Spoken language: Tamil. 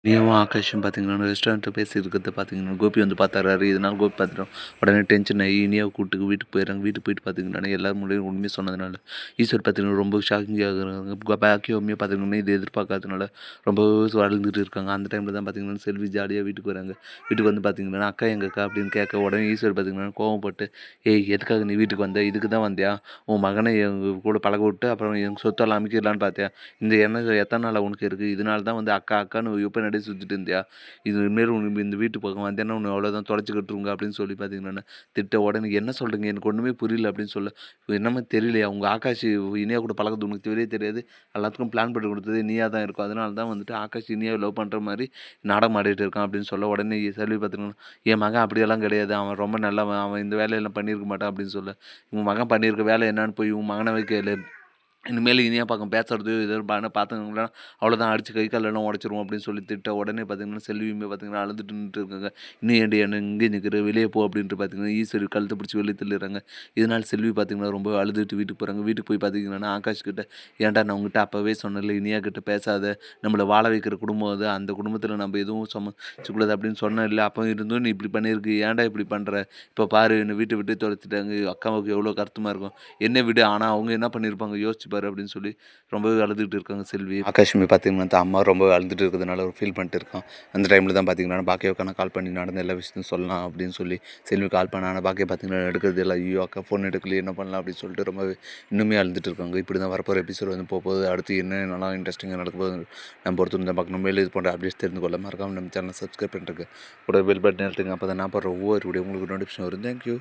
நீயும் ஆகாஷும் பார்த்தீங்கன்னா ரெஸ்டாரண்ட்டில் பேசியிருக்கிறத பார்த்தீங்கன்னா கோபி வந்து பார்த்தாரு. இதனால கோபி பார்த்துட்டோம். உடனே டென்ஷன் ஆகி இனியாவை கூப்பிட்டு வீட்டுக்கு போயிடுறாங்க. வீட்டுக்கு போயிட்டு பார்த்தீங்கன்னா எல்லாரும் முன்னாடியும் உண்மையை சொன்னதுனால ஈஸ்வர் பார்த்தீங்கன்னா ரொம்ப ஷாக்கிங் ஆகுறாங்க. பாக்கியவுமே பார்த்தீங்கன்னா இது எதிர்பார்க்காததுனால ரொம்ப வளர்ந்துட்டு இருக்காங்க. அந்த டைமில் தான் பார்த்தீங்கன்னா செல்வி ஜாலியாக வீட்டுக்கு வராங்க. வீட்டுக்கு வந்து பார்த்தீங்கன்னா அக்கா எங்க அக்கா அப்படின்னு கேட்க உடனே ஈஸ்வர் பார்த்தீங்கன்னா கோவப்பட்டு, ஏய் எதுக்காக நீ வீட்டுக்கு வந்த? இதுக்கு தான் வந்தியா? உன் மகனை எங்கள் கூட பழக விட்டு அப்புறம் எங்கள் சொத்தெல்லாம் அமைக்கலான்னு பார்த்தியா? இந்த எண்ணம் எத்தனை நாளாக உனக்கு இருக்குது? இதனால தான் வந்து அக்கா அக்கான்னு இப்போ நடி சுற்றிட்டு இருந்தியா? இதுமாரி உனக்கு இந்த வீட்டு பக்கம் வந்தேன்னா உன்னை அவ்வளோதான் தொலைச்சி கட்டுருங்க அப்படின்னு சொல்லி பார்த்தீங்கன்னா திட்ட உடனே என்ன சொல்கிறீங்க? எனக்கு ஒன்றுமே புரியல அப்படின்னு சொல்ல, என்னமே தெரியலையா? உங்கள் ஆகாஷ் இனியா கூட பழக்கறது உனக்கு தெரியவே தெரியாது. எல்லாத்துக்கும் பிளான் பண்ணி கொடுத்தது நீயா தான் இருக்கும். அதனால தான் வந்துட்டு ஆகாஷ் இனியாவை லவ் பண்ணுற மாதிரி நாடகம் ஆடிட்டு இருக்கான் அப்படின்னு சொல்ல உடனே செல்வி பார்த்தீங்கன்னா, என் மகன் அப்படியெல்லாம் கிடையாது. அவன் ரொம்ப நல்லவன். அவன் இந்த வேலையெல்லாம் பண்ணியிருக்க மாட்டான் அப்படின்னு சொல்ல, உன் மகன் பண்ணியிருக்க வேலை என்னன்னு போய் உன் மகனவே கேளு. இனிமேல் இனியா பக்கம் பேசுறது எதோ பார்த்தாங்கன்னா அவ்வளோதான் அடிச்சு கை காலெல்லாம் உடச்சிருவோம் அப்படின்னு சொல்லி திட்ட உடனே பார்த்தீங்கன்னா செல்வியுமே பார்த்தீங்கன்னா அழுதுட்டு நின்றுட்டு இருக்காங்க. இன்னும் ஏன்டி என்ன இங்கே நிற்கிற வெளியே போ அப்படின்ட்டு பார்த்தீங்கன்னா ஈஸ்வரி கழுத்தை பிடிச்சி வெளியே தள்ளிடுறாங்க. இதனால் செல்வி பார்த்தீங்கன்னா ரொம்ப அழுதுட்டு வீட்டுக்கு போகிறாங்க. வீட்டுக்கு போய் பார்த்தீங்கன்னா ஆகாஷ் கிட்ட, ஏன்டா நான் உங்ககிட்ட அப்போவே சொன்னல இனியா கிட்ட பேசாத, நம்மளை வாழ வைக்கிற குடும்பம் அது, அந்த குடும்பத்தில் நம்ம எதுவும் சமைச்சிக்கூடாது அப்படின்னு சொன்னேன் இல்லை, அப்போ இருந்தும் நீ இப்படி பண்ணியிருக்கு, ஏன்டா இப்படி பண்ணுற? இப்போ பாரு என்னை வீட்டை விட்டு தொலைச்சிட்டாங்க, அக்காவுக்கு எவ்வளோ கருத்துமாக இருக்கும், என்ன விடு, ஆனால் அவங்க என்ன பண்ணியிருப்பாங்க யோசிச்சு பாரு அப்படின்னு சொல்லி ரொம்பவே அழுதுகிட்டு இருக்காங்க செல்வி. ஆகாஷ்மி பார்த்தீங்கன்னா அம்மா ரொம்ப அழுதுட்டு இருக்கிறதுனால ஒரு ஃபீல் பண்ணிட்டு இருக்கான். அந்த டைமில் தான் பார்த்தீங்கன்னா பாக்கியவுக்கான கால் பண்ணி நடந்த எல்லா விஷயத்தையும் சொல்லலாம் அப்படின்னு சொல்லி செல்வி கால் பண்ண, ஆனால் பாக்கிய பார்த்தீங்கன்னா எடுக்கிறது இல்லை. ஐயோ அக்கா ஃபோன் எடுக்கலையே என்ன பண்ணலாம் அப்படின்னு சொல்லிட்டு ரொம்பவே இன்னுமே அழுதுட்டு இருக்காங்க. இப்படி தான் வரப்போகிற எபிசோட் வந்து போகுது. அடுத்து என்ன நல்லா இன்ட்ரெஸ்டிங்காக நடக்கும்போது நம்ம பொறுத்து இருந்தால் பார்க்கணும். மேலே இது போன்ற அப்டேட்ஸ் தெரிந்து கொள்ள மறக்காமல் நம்ம சேனலை சப்ஸ்கிரைப் பண்ணிருக்கு கூட பெல் பட்டன் எடுத்துங்க. அப்போ தான் நான் போடுற ஒவ்வொரு வீடியோ உங்களுக்கு நோட்டிஃபிகேஷன் வரும். தேங்க்யூ.